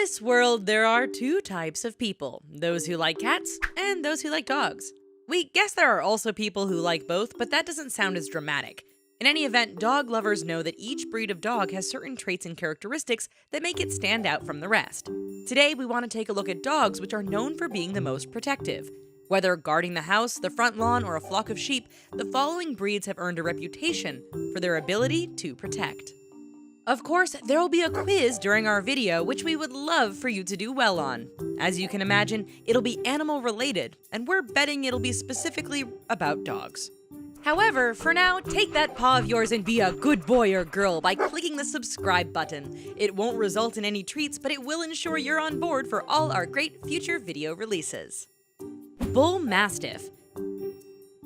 this world, there are two types of people, those who like cats and those who like dogs. We guess there are also people who like both, but that doesn't sound as dramatic. In any event, dog lovers know that each breed of dog has certain traits and characteristics that make it stand out from the rest. Today, we want to take a look at dogs which are known for being the most protective. Whether guarding the house, the front lawn, or a flock of sheep, the following breeds have earned a reputation for their ability to protect. Of course, there will be a quiz during our video which we would love for you to do well on. As you can imagine, it'll be animal related, and we're betting it'll be specifically about dogs. However, for now, take that paw of yours and be a good boy or girl by clicking the subscribe button. It won't result in any treats, but it will ensure you're on board for all our great future video releases. Bull Mastiff.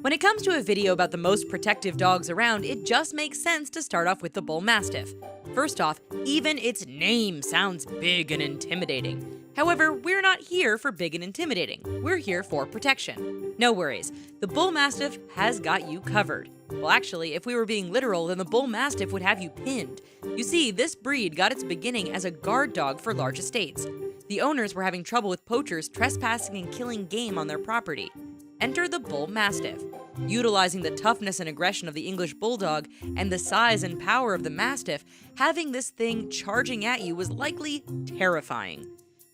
When it comes to a video about the most protective dogs around, it just makes sense to start off with the Bull Mastiff. First off, even its name sounds big and intimidating. However, we're not here for big and intimidating. We're here for protection. No worries, the Bull Mastiff has got you covered. Well, actually, if we were being literal, then the Bull Mastiff would have you pinned. You see, this breed got its beginning as a guard dog for large estates. The owners were having trouble with poachers trespassing and killing game on their property. Enter the Bull Mastiff. Utilizing the toughness and aggression of the English Bulldog and the size and power of the Mastiff, having this thing charging at you was likely terrifying.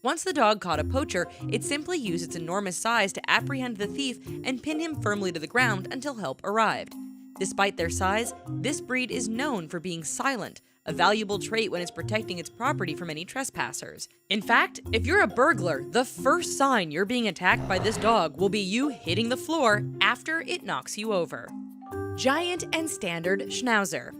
Once the dog caught a poacher, it simply used its enormous size to apprehend the thief and pin him firmly to the ground until help arrived. Despite their size, this breed is known for being silent, a valuable trait when it's protecting its property from any trespassers. In fact, if you're a burglar, the first sign you're being attacked by this dog will be you hitting the floor after it knocks you over. Giant and Standard Schnauzer.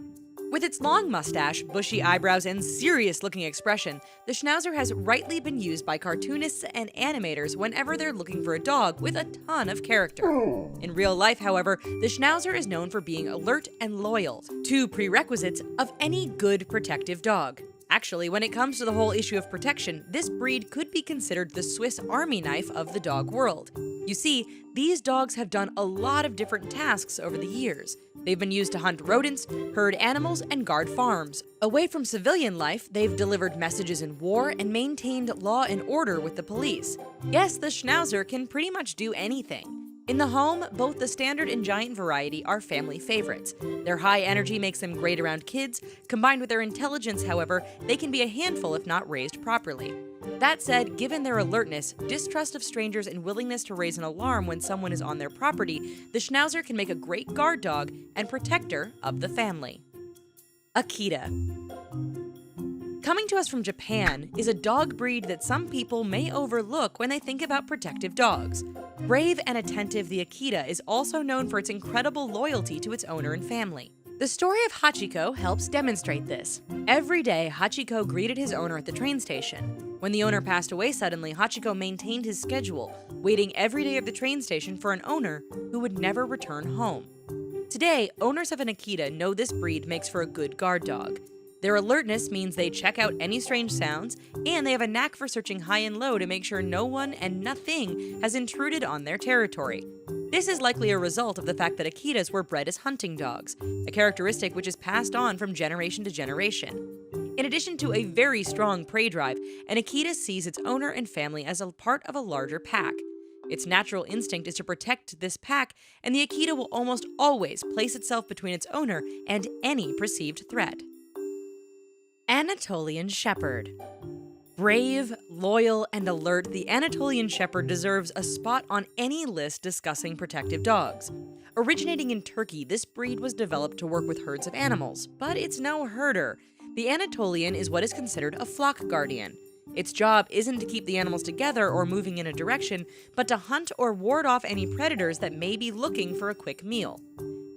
With its long mustache, bushy eyebrows, and serious-looking expression, the Schnauzer has rightly been used by cartoonists and animators whenever they're looking for a dog with a ton of character. In real life, however, the Schnauzer is known for being alert and loyal, two prerequisites of any good protective dog. Actually, when it comes to the whole issue of protection, this breed could be considered the Swiss Army knife of the dog world. You see, these dogs have done a lot of different tasks over the years. They've been used to hunt rodents, herd animals, and guard farms. Away from civilian life, they've delivered messages in war and maintained law and order with the police. Yes, the Schnauzer can pretty much do anything. In the home, both the standard and giant variety are family favorites. Their high energy makes them great around kids. Combined with their intelligence, however, they can be a handful if not raised properly. That said, given their alertness, distrust of strangers, and willingness to raise an alarm when someone is on their property, the Schnauzer can make a great guard dog and protector of the family. Akita. Coming to us from Japan is a dog breed that some people may overlook when they think about protective dogs. Brave and attentive, the Akita is also known for its incredible loyalty to its owner and family. The story of Hachiko helps demonstrate this. Every day, Hachiko greeted his owner at the train station. When the owner passed away suddenly, Hachiko maintained his schedule, waiting every day at the train station for an owner who would never return home. Today, owners of an Akita know this breed makes for a good guard dog. Their alertness means they check out any strange sounds, and they have a knack for searching high and low to make sure no one and nothing has intruded on their territory. This is likely a result of the fact that Akitas were bred as hunting dogs, a characteristic which is passed on from generation to generation. In addition to a very strong prey drive, an Akita sees its owner and family as a part of a larger pack. Its natural instinct is to protect this pack, and the Akita will almost always place itself between its owner and any perceived threat. Anatolian Shepherd. Brave, loyal, and alert, the Anatolian Shepherd deserves a spot on any list discussing protective dogs. Originating in Turkey, this breed was developed to work with herds of animals, but it's no herder. The Anatolian is what is considered a flock guardian. Its job isn't to keep the animals together or moving in a direction, but to hunt or ward off any predators that may be looking for a quick meal.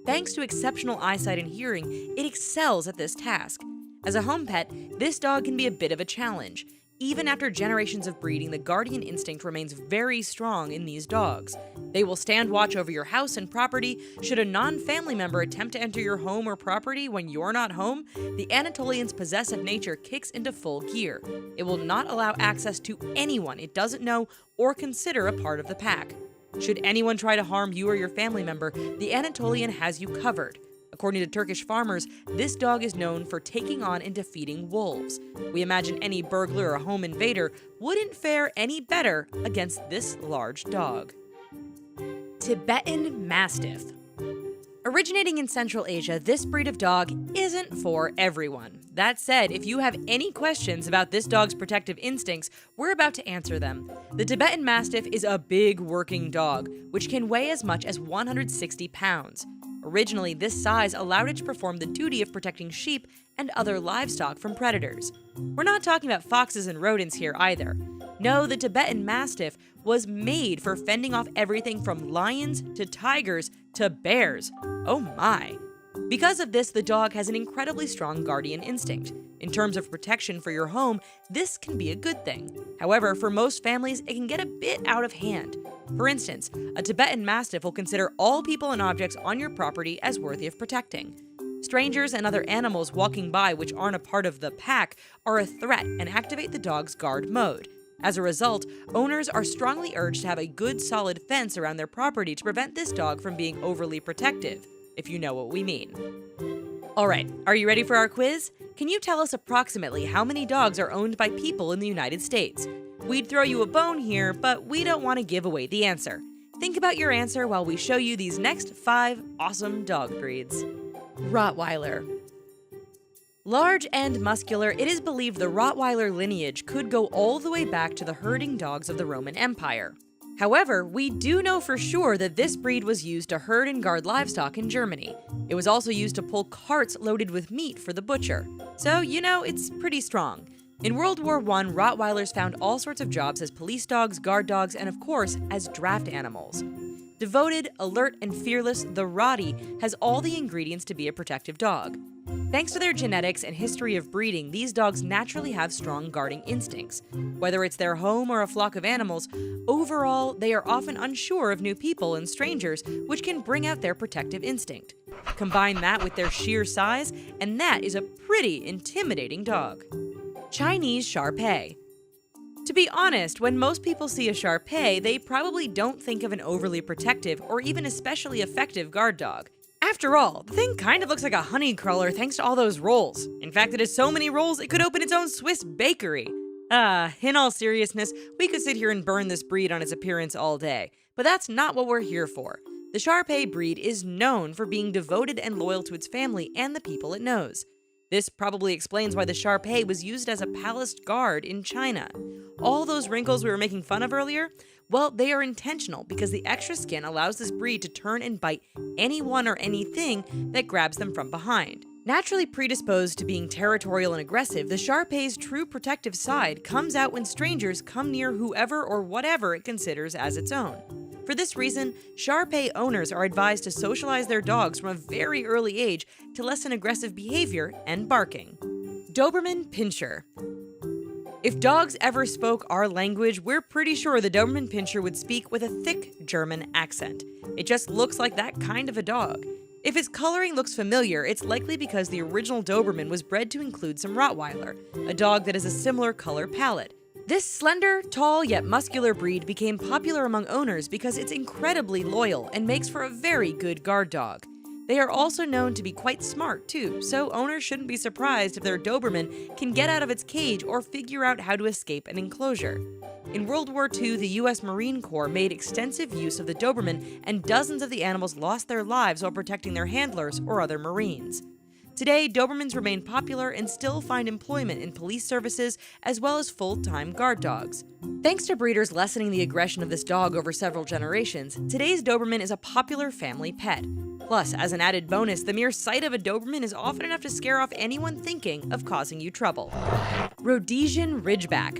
Thanks to exceptional eyesight and hearing, it excels at this task. As a home pet, this dog can be a bit of a challenge. Even after generations of breeding, the guardian instinct remains very strong in these dogs. They will stand watch over your house and property. Should a non-family member attempt to enter your home or property when you're not home, the Anatolian's possessive nature kicks into full gear. It will not allow access to anyone it doesn't know or consider a part of the pack. Should anyone try to harm you or your family member, the Anatolian has you covered. According to Turkish farmers, this dog is known for taking on and defeating wolves. We imagine any burglar or home invader wouldn't fare any better against this large dog. Tibetan Mastiff. Originating in Central Asia, this breed of dog isn't for everyone. That said, if you have any questions about this dog's protective instincts, we're about to answer them. The Tibetan Mastiff is a big working dog, which can weigh as much as 160 pounds. Originally, this size allowed it to perform the duty of protecting sheep and other livestock from predators. We're not talking about foxes and rodents here either. No, the Tibetan Mastiff was made for fending off everything from lions to tigers to bears. Oh my! Because of this, the dog has an incredibly strong guardian instinct. In terms of protection for your home, this can be a good thing. However, for most families, it can get a bit out of hand. For instance, a Tibetan Mastiff will consider all people and objects on your property as worthy of protecting. Strangers and other animals walking by which aren't a part of the pack are a threat and activate the dog's guard mode. As a result, owners are strongly urged to have a good solid fence around their property to prevent this dog from being overly protective, if you know what we mean. Alright, are you ready for our quiz? Can you tell us approximately how many dogs are owned by people in the United States? We'd throw you a bone here, but we don't want to give away the answer. Think about your answer while we show you these next 5 awesome dog breeds. Rottweiler. Large and muscular, it is believed the Rottweiler lineage could go all the way back to the herding dogs of the Roman Empire. However, we do know for sure that this breed was used to herd and guard livestock in Germany. It was also used to pull carts loaded with meat for the butcher. So, it's pretty strong. In World War I, Rottweilers found all sorts of jobs as police dogs, guard dogs, and of course, as draft animals. Devoted, alert, and fearless, the Rottie has all the ingredients to be a protective dog. Thanks to their genetics and history of breeding, these dogs naturally have strong guarding instincts. Whether it's their home or a flock of animals, overall, they are often unsure of new people and strangers, which can bring out their protective instinct. Combine that with their sheer size, and that is a pretty intimidating dog. Chinese Shar Pei. To be honest, when most people see a Shar Pei, they probably don't think of an overly protective or even especially effective guard dog. After all, the thing kind of looks like a honey crawler thanks to all those rolls. In fact, it has so many rolls it could open its own Swiss bakery. In all seriousness, we could sit here and burn this breed on its appearance all day, but that's not what we're here for. The Shar Pei breed is known for being devoted and loyal to its family and the people it knows. This probably explains why the Shar Pei was used as a palace guard in China. All those wrinkles we were making fun of earlier? Well, they are intentional because the extra skin allows this breed to turn and bite anyone or anything that grabs them from behind. Naturally predisposed to being territorial and aggressive, the Shar Pei's true protective side comes out when strangers come near whoever or whatever it considers as its own. For this reason, Shar Pei owners are advised to socialize their dogs from a very early age to lessen aggressive behavior and barking. Doberman Pinscher. If dogs ever spoke our language, we're pretty sure the Doberman Pinscher would speak with a thick German accent. It just looks like that kind of a dog. If its coloring looks familiar, it's likely because the original Doberman was bred to include some Rottweiler, a dog that has a similar color palette. This slender, tall, yet muscular breed became popular among owners because it's incredibly loyal and makes for a very good guard dog. They are also known to be quite smart too, so owners shouldn't be surprised if their Doberman can get out of its cage or figure out how to escape an enclosure. In World War II, the US Marine Corps made extensive use of the Doberman, and dozens of the animals lost their lives while protecting their handlers or other Marines. Today, Dobermans remain popular and still find employment in police services as well as full-time guard dogs. Thanks to breeders lessening the aggression of this dog over several generations, today's Doberman is a popular family pet. Plus, as an added bonus, the mere sight of a Doberman is often enough to scare off anyone thinking of causing you trouble. Rhodesian Ridgeback.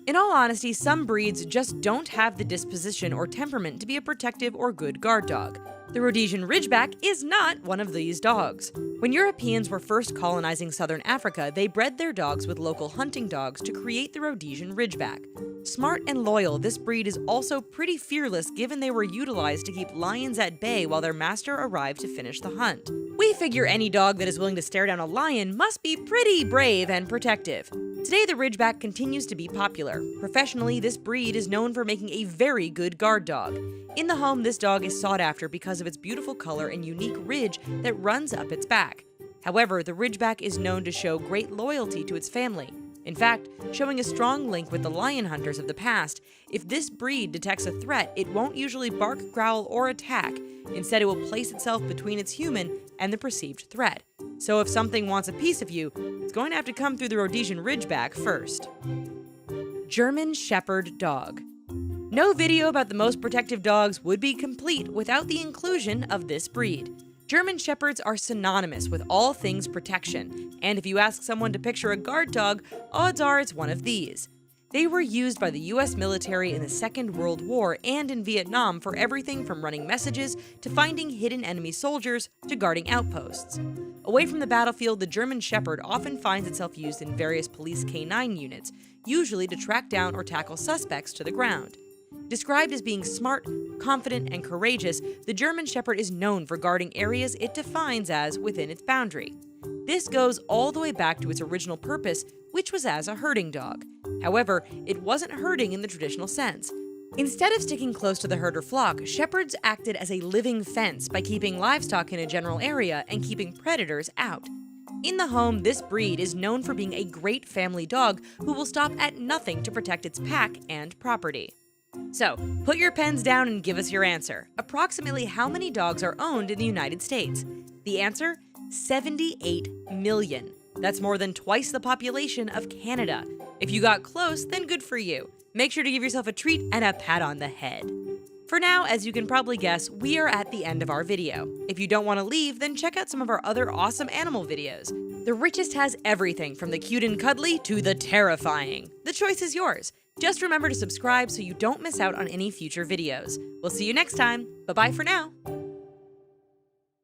In all honesty, some breeds just don't have the disposition or temperament to be a protective or good guard dog. The Rhodesian Ridgeback is not one of these dogs. When Europeans were first colonizing southern Africa, they bred their dogs with local hunting dogs to create the Rhodesian Ridgeback. Smart and loyal, this breed is also pretty fearless given they were utilized to keep lions at bay while their master arrived to finish the hunt. We figure any dog that is willing to stare down a lion must be pretty brave and protective. Today, the Ridgeback continues to be popular. Professionally, this breed is known for making a very good guard dog. In the home, this dog is sought after because of its beautiful color and unique ridge that runs up its back. However, the Ridgeback is known to show great loyalty to its family. In fact, showing a strong link with the lion hunters of the past, if this breed detects a threat, it won't usually bark, growl, or attack. Instead, it will place itself between its human and the perceived threat. So if something wants a piece of you, it's going to have to come through the Rhodesian Ridgeback first. German Shepherd Dog. No video about the most protective dogs would be complete without the inclusion of this breed. German Shepherds are synonymous with all things protection, and if you ask someone to picture a guard dog, odds are it's one of these. They were used by the US military in the Second World War and in Vietnam for everything from running messages to finding hidden enemy soldiers to guarding outposts. Away from the battlefield, the German Shepherd often finds itself used in various police canine units, usually to track down or tackle suspects to the ground. Described as being smart, confident, and courageous, the German Shepherd is known for guarding areas it defines as within its boundary. This goes all the way back to its original purpose, which was as a herding dog. However, it wasn't herding in the traditional sense. Instead of sticking close to the herd or flock, shepherds acted as a living fence by keeping livestock in a general area and keeping predators out. In the home, this breed is known for being a great family dog who will stop at nothing to protect its pack and property. So, put your pens down and give us your answer. Approximately how many dogs are owned in the United States? The answer? 78 million. That's more than twice the population of Canada. If you got close, then good for you. Make sure to give yourself a treat and a pat on the head. For now, as you can probably guess, we are at the end of our video. If you don't want to leave, then check out some of our other awesome animal videos. The Richest has everything from the cute and cuddly to the terrifying. The choice is yours. Just remember to subscribe so you don't miss out on any future videos. We'll see you next time. Bye-bye for now.